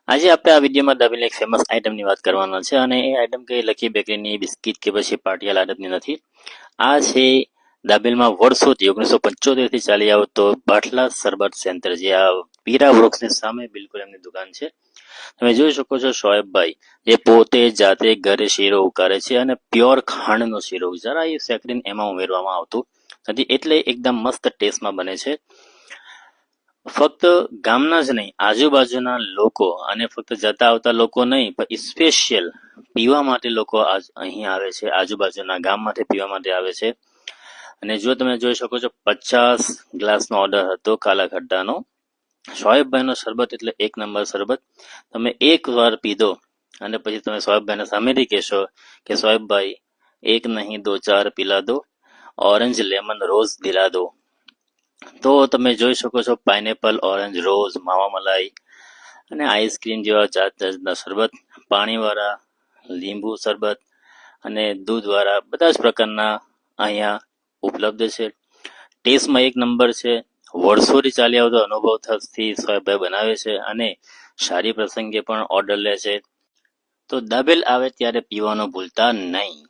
આજે આપણે આ વિડીયોમાં દાબેલી એક ફેમસ આઇટમની વાત કરવાના છે અને એ આઇટમ કઈ લકી બેકરીની બિસ્કિટ કે પછી પાટિયાલા આઇટમની નથી. આ છે દાબેલમાં વર્ષોથી 1975 થી ચાલી આવતો બાટલા સરબત સેન્ટર, જે આ પીરા વૃક્ષની સામે બિલકુલ એમની દુકાન છે. તમે જોઈ શકો છો શોએબભાઈ જે પોતે જાતે ઘરે શીરો ઉકાળે છે અને પ્યોર ખાંડનો શીરો જરા એ સેકરીન એમાં ઉમેરવામાં આવતું નથી, એટલે એકદમ મસ્ત ટેસ્ટમાં બને છે. ફક્ત ગામના જ નહીં, આજુબાજુના લોકો અને ફક્ત જતા આવતા લોકો નહીં, પણ સ્પેશિયલ પીવા માટે લોકો અહીં આવે છે, આજુબાજુના ગામમાંથી પીવા માટે આવે છે. અને જો તમે જોઈ શકો છો 50 ગ્લાસનો ઓર્ડર હતો કાલા ખટ્ટાનો. શોએબભાઈનો શરબત એટલે એક નંબર શરબત. તમે એક વાર પીધો અને પછી તમે શોએબભાઈને સામેથી કહેશો કે શોએબભાઈ એક નહીં દો ચાર પીલા દો, ઓરેન્જ લેમન રોઝ દિલા દો. તો તમે જોઈ શકો છો પાઇનેપલ, ઓરેન્જ, રોઝ, માવા મલાઈ અને આઈસ્ક્રીમ જેવા જાત જાતના શરબત, પાણીવાળા, લીંબુ શરબત અને દૂધવાળા બધા જ પ્રકારના અહીંયા ઉપલબ્ધ છે. ટેસ્ટમાં એક નંબર છે. વર્ષોથી ચાલી આવતો અનુભવ થકી શોએબભાઈ બનાવે છે અને સારી પ્રસંગે પણ ઓર્ડર લે છે. તો દાબેલ આવે ત્યારે પીવાનું ભૂલતા નહીં.